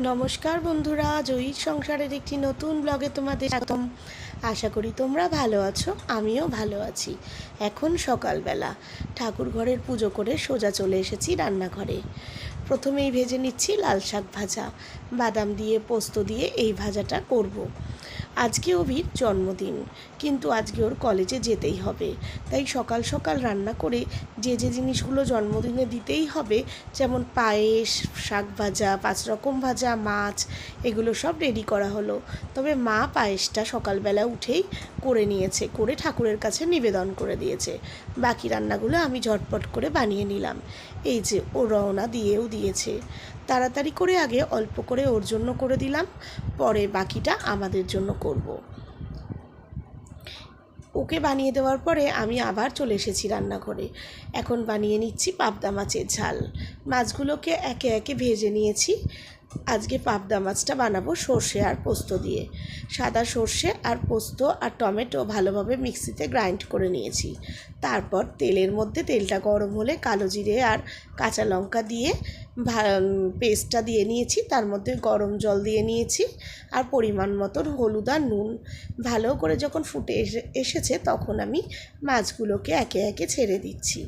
নমস্কার বন্ধুরা, জয়ীর সংসারের একটি নতুন ব্লগে তোমাদের স্বাগতম। আশা করি তোমরা ভালো আছো, আমিও ভালো আছি। এখন সকালবেলা ঠাকুর ঘরের পুজো করে সোজা চলে এসেছি রান্নাঘরে। প্রথমেই ভেজে নিচ্ছি লাল শাক ভাজা, বাদাম দিয়ে পোস্ত দিয়ে এই ভাজাটা করব। আজকে অভির জন্মদিন, কিন্তু আজকে ওর কলেজে যেতেই হবে, তাই সকাল সকাল রান্না করে যে জিনিসগুলো জন্মদিনে দিতেই হবে, যেমন পায়েস, শাক ভাজা, 5 রকম ভাজা, মাছ, এগুলো সব রেডি করা হলো। তবে মা পায়েসটা সকালবেলা উঠেই করে নিয়েছে, করে ঠাকুরের কাছে নিবেদন করে দিয়েছে। বাকি রান্নাগুলো আমি ঝটপট করে বানিয়ে নিলাম। এই যে ও রওনা দিয়েও দিয়েছে। তাড়াতাড়ি করে আগে অল্প করে ওর জন্য করে দিলাম, পরে বাকিটা আমাদের জন্য করব। ওকে বানিয়ে দেওয়ার পরে আমি আবার চলে এসেছি রান্নাঘরে। এখন বানিয়ে নিচ্ছি পাবদা মাছের ঝাল। মাছগুলোকে একে একে ভেজে নিয়েছি। আজকে পাবদা মাছটা বানাবো সর্ষে আর পোস্ত দিয়ে। সাদা সর্ষে আর পোস্ত আর টমেটো ভালোভাবে মিক্সিতে গ্রাইন্ড করে নিয়েছি। তারপর তেলের মধ্যে তেলটা গরম হলে কালো জিরে আর কাঁচা লঙ্কা দিয়ে পেস্টটা দিয়ে নিয়েছি। তার মধ্যে গরম জল দিয়ে নিয়েছি আর পরিমাণ মতন হলুদ আর নুন। ভালো করে যখন ফুটে এসেছে তখন আমি মাছগুলোকে একে একে ছেড়ে দিচ্ছি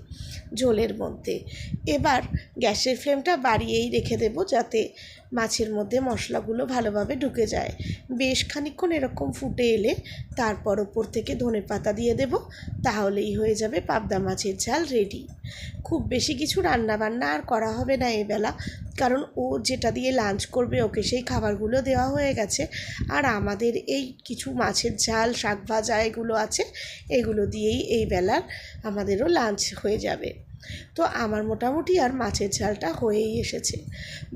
ঝোলের মধ্যে। এবার গ্যাসের ফ্লেমটা বাড়িয়েই রেখে দেব, যাতে মাছের মধ্যে মশলাগুলো ভালোভাবে ঢুকে যায়। বেশ খানিকক্ষণ এরকম ফুটে এলে তারপর ওপর থেকে ধনেপাতা দিয়ে দেব, তাহলেই হয়ে যাবে পাবদা মাছের ঝাল রেডি। খুব বেশি কিছু রান্নাবান্না আর করা হবে না এবেলা, কারণ ও যেটা দিয়ে লাঞ্চ করবে ওকে সেই খাবারগুলো দেওয়া হয়ে গেছে। আর আমাদের এই কিছু মাছের ঝাল, শাক ভাজা এগুলো আছে, এগুলো দিয়েই এই বেলার আমাদেরও লাঞ্চ হয়ে যাবে। তো আমার মোটামুটি আর মাছের ঝালটা হয়েই এসেছে।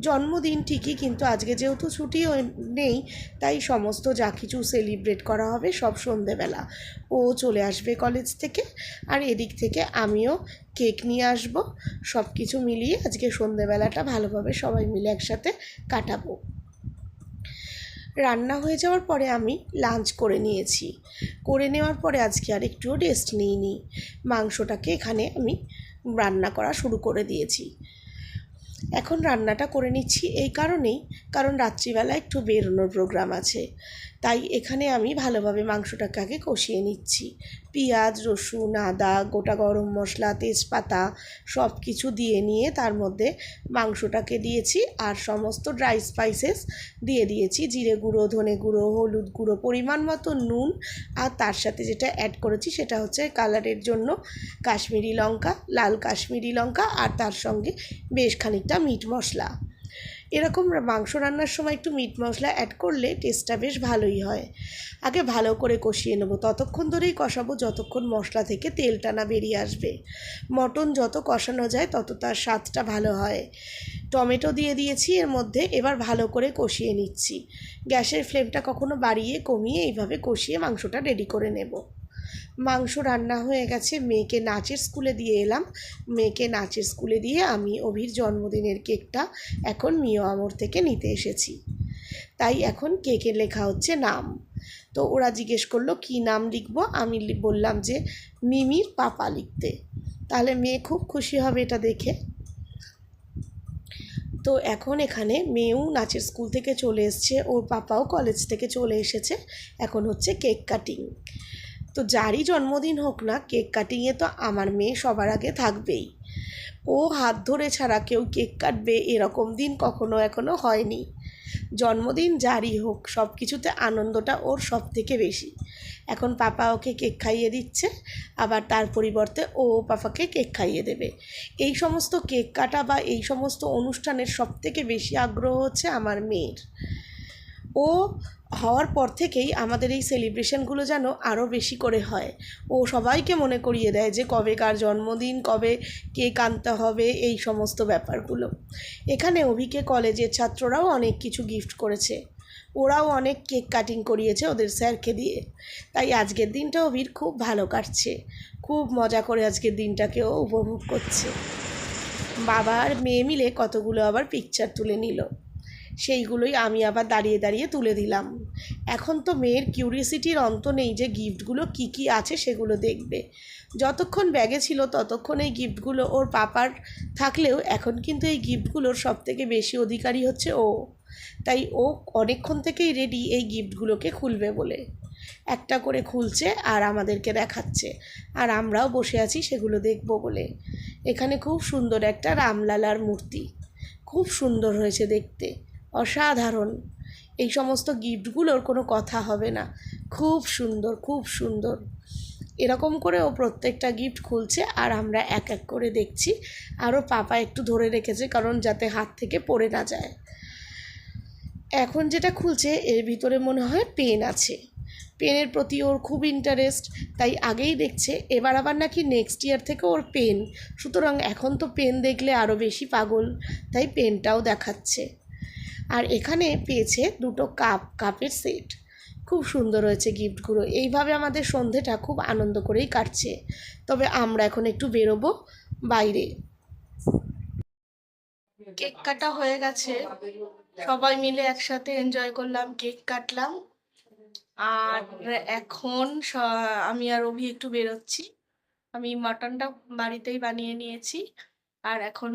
জন্মদিন ঠিকই, কিন্তু আজকে যেহেতু ছুটিও নেই, তাই সমস্ত যা কিছু সেলিব্রেট করা হবে সব সন্ধেবেলা। ও চলে আসবে কলেজ থেকে, আর এদিক থেকে আমিও কেক নিয়ে আসব। সব কিছু মিলিয়ে আজকে সন্ধেবেলাটা ভালোভাবে সবাই মিলে একসাথে কাটাবো। রান্না হয়ে যাওয়ার পরে আমি লাঞ্চ করে নিয়েছি। করে নেওয়ার পরে আজকে আর একটুও রেস্ট নিইনি। মাংসটাকে এখানে আমি রান্না করা শুরু করে দিয়েছি। এখন রান্নাটা করে নিচ্ছি এই কারণেই, কারণ রাত্রিবেলা একটু বেরোনোর প্রোগ্রাম আছে। তাই এখানে আমি ভালোভাবে মাংসটাকে আগে কষিয়ে নিচ্ছি। পেঁয়াজ, রসুন, আদা, গোটা গরম মশলা, তেজপাতা সব কিছু দিয়ে নিয়ে তার মধ্যে মাংসটাকে দিয়েছি, আর সমস্ত ড্রাই স্পাইসেস দিয়ে দিয়েছি। জিরে গুঁড়ো, ধনে গুঁড়ো, হলুদ গুঁড়ো, পরিমাণ মতো নুন, আর তার সাথে যেটা অ্যাড করেছি সেটা হচ্ছে কালারের জন্য কাশ্মীরি লঙ্কা, লাল কাশ্মীরি লঙ্কা, আর তার সঙ্গে বেশ খানিকটা মিট মশলা। এরকম মাংস রান্নার সময় একটু মিট মশলা অ্যাড করলে টেস্টটা বেশ ভালোই হয়। আগে ভালো করে কষিয়ে নেব, ততক্ষণ ধরেই কষাবো যতক্ষণ মশলা থেকে তেলটা না বেরিয়ে আসবে। মটন যত কষানো যায় তত তার স্বাদটা ভালো হয়। টমেটো দিয়ে দিয়েছি এর মধ্যে, এবার ভালো করে কষিয়ে নিচ্ছি। গ্যাসের ফ্লেমটা কখনো বাড়িয়ে কমিয়ে এইভাবে কষিয়ে মাংসটা রেডি করে নেব। মাংস রান্না হয়ে গেছে, মেয়েকে নাচের স্কুলে দিয়ে এলাম। মেয়েকে নাচের স্কুলে দিয়ে আমি অভির জন্মদিনের কেকটা এখন মিও আমর থেকে নিতে এসেছি। তাই এখন কেকে লেখা হচ্ছে নাম। তো ওরা জিজ্ঞেস করলো কী নাম লিখবো, আমি বললাম যে মিমির পাপা লিখতে। তাহলে মেয়ে খুব খুশি হবে এটা দেখে। তো এখন এখানে মেয়েও নাচের স্কুল থেকে চলে এসছে, ওর পাপাও কলেজ থেকে চলে এসেছে। এখন হচ্ছে কেক কাটিং। তো যারই জন্মদিন হোক না, কেক কাটিংয়ে তো আমার মেয়ে সবার আগে থাকবেই। ও হাত ধরে ছাড়া কেউ কেক কাটবে এরকম দিন কখনো এখনো হয়নি। জন্মদিন যারই হোক, সব কিছুতে আনন্দটা ওর সব থেকে বেশি। এখন পাপা ওকে কেক খাইয়ে দিচ্ছে, আবার তার পরিবর্তে ও পাপাকে কেক খাইয়ে দেবে। এই সমস্ত কেক কাটা বা এই সমস্ত অনুষ্ঠানের সব থেকে বেশি আগ্রহ হচ্ছে আমার মেয়ের। ও হওয়ার পর থেকেই আমাদের এই সেলিব্রেশনগুলো যেন আরও বেশি করে হয়। ও সবাইকে মনে করিয়ে দেয় যে কবে কার জন্মদিন, কবে কেক আনতে হবে, এই সমস্ত ব্যাপারগুলো। এখানে অভিকে কলেজের ছাত্ররাও অনেক কিছু গিফট করেছে, ওরাও অনেক কেক কাটিং করিয়েছে ওদের স্যারকে দিয়ে। তাই আজকের দিনটা অভির খুব ভালো কাটছে, খুব মজা করে আজকের দিনটাকেও উপভোগ করছে। বাবা আর মেয়ে মিলে কতগুলো আবার পিকচার তুলে নিল, সেইগুলোই আমি আবার দাঁড়িয়ে দাঁড়িয়ে তুলে দিলাম। এখন তো মেয়ের কিউরিয়াসিটির অন্ত নেই যে গিফটগুলো কী কী আছে সেগুলো দেখবে। যতক্ষণ ব্যাগে ছিল ততক্ষণ এই গিফটগুলো ওর পাপার থাকলেও এখন কিন্তু এই গিফটগুলোর সবথেকে বেশি অধিকারী হচ্ছে ও। তাই ও অনেকক্ষণ থেকেই রেডি এই গিফটগুলোকে খুলবে বলে। একটা করে খুলছে আর আমাদেরকে দেখাচ্ছে, আর আমরাও বসে আছি সেগুলো দেখব বলে। এখানে খুব সুন্দর একটা রামলালার মূর্তি, খুব সুন্দর হয়েছে দেখতে, অসাধারণ। এই সমস্ত গিফটগুলোর কোনো কথা হবে না, খুব সুন্দর খুব সুন্দর। এরকম করে ও প্রত্যেকটা গিফট খুলছে আর আমরা এক এক করে দেখছি। আরও পাপা একটু ধরে রেখেছে কারণ যাতে হাত থেকে পড়ে না যায়। এখন যেটা খুলছে এর ভিতরে মনে হয় পেন আছে, পেনের প্রতি ওর খুব ইন্টারেস্ট, তাই আগেই দেখছে। এবার আবার নাকি নেক্সট ইয়ার থেকে ওর পেন, সুতরাং এখন তো পেন দেখলে আরও বেশি পাগল, তাই পেনটাও দেখাচ্ছে। আর এখানে পেয়েছে দুটো কাপের সেট, খুব সুন্দর হয়েছে গিফটগুলো। এইভাবে আমাদের সন্ধেটা খুব আনন্দ করেই কাটছে। তবে আমরা এখন একটু বেরোবো বাইরে। কেক কাটা হয়ে গেছে, সবাই মিলে একসাথে এনজয় করলাম, কেক কাটলাম। আর এখন আমি আর অভি একটু বেরোচ্ছি। আমি মাটনটা বাড়িতেই বানিয়ে নিয়েছি, আর এখন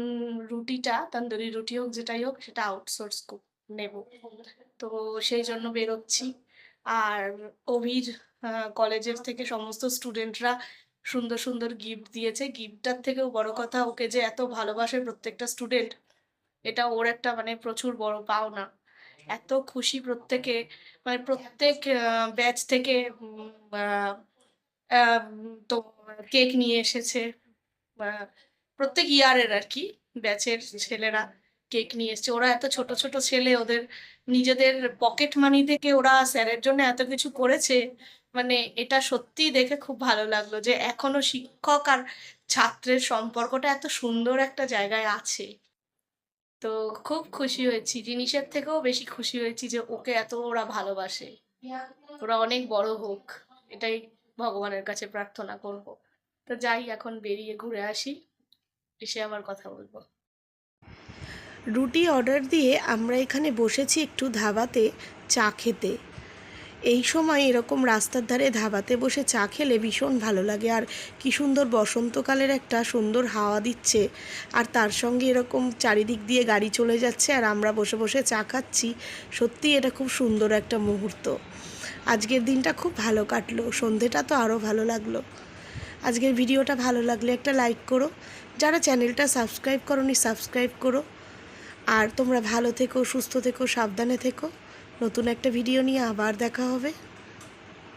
রুটিটা, তন্দুরি রুটি হোক যেটাই হোক, সেটা আউটসোর্স নেব, তো সেই জন্য বেরোচ্ছি। আর অভির কলেজের থেকে সমস্ত স্টুডেন্টরা সুন্দর সুন্দর গিফট দিয়েছে। গিফটটার থেকেও বড় কথা, ওকে যে এত ভালোবাসে প্রত্যেকটা স্টুডেন্ট, এটা ওর একটা মানে প্রচুর বড় পাওনা। এত খুশি প্রত্যেকে, মানে প্রত্যেক ব্যাচ থেকে তো কেক নিয়ে এসেছে। প্রত্যেক ইয়ারের আর কি ব্যাচের ছেলেরা কেক নিয়ে এসছে। ওরা এত ছোট ছোট ছেলে, ওদের নিজেদের পকেট মানি থেকে ওরা স্যারের জন্য এত কিছু করেছে। মানে এটা সত্যি দেখে খুব ভালো লাগলো যে এখনো শিক্ষক আর ছাত্রের সম্পর্কটা এত সুন্দর একটা জায়গায় আছে। তো খুব খুশি হয়েছি, জিনিসের থেকেও বেশি খুশি হয়েছি যে ওকে এত ওরা ভালোবাসে। ওরা অনেক বড় হোক, এটাই ভগবানের কাছে প্রার্থনা করব। তো যাই, এখন বেরিয়ে ঘুরে আসি, এসে আবার কথা বলবো। রুটি অর্ডার দিয়ে আমরা এখানে বসেছি একটু ধাবাতে চা খেতে। এই সময় এরকম রাস্তার ধারে ধাবাতে বসে চা খেলে ভীষণ ভালো লাগে। আর কি সুন্দর বসন্তকালের একটা সুন্দর হাওয়া দিচ্ছে, আর তার সঙ্গে এরকম চারিদিক দিয়ে গাড়ি চলে যাচ্ছে আর আমরা বসে বসে চা খাচ্ছি। সত্যি এটা খুব সুন্দর একটা মুহূর্ত। আজকের দিনটা খুব ভালো কাটলো, সন্ধেটা তো আরও ভালো লাগলো। আজকের ভিডিওটা ভালো লাগলে একটা লাইক করো, যারা চ্যানেলটা সাবস্ক্রাইব করোনি সাবস্ক্রাইব করো। আর তোমরা ভালো থেকো, সুস্থ থেকো, সাবধানে থেকো। নতুন একটা ভিডিও নিয়ে আবার দেখা হবে।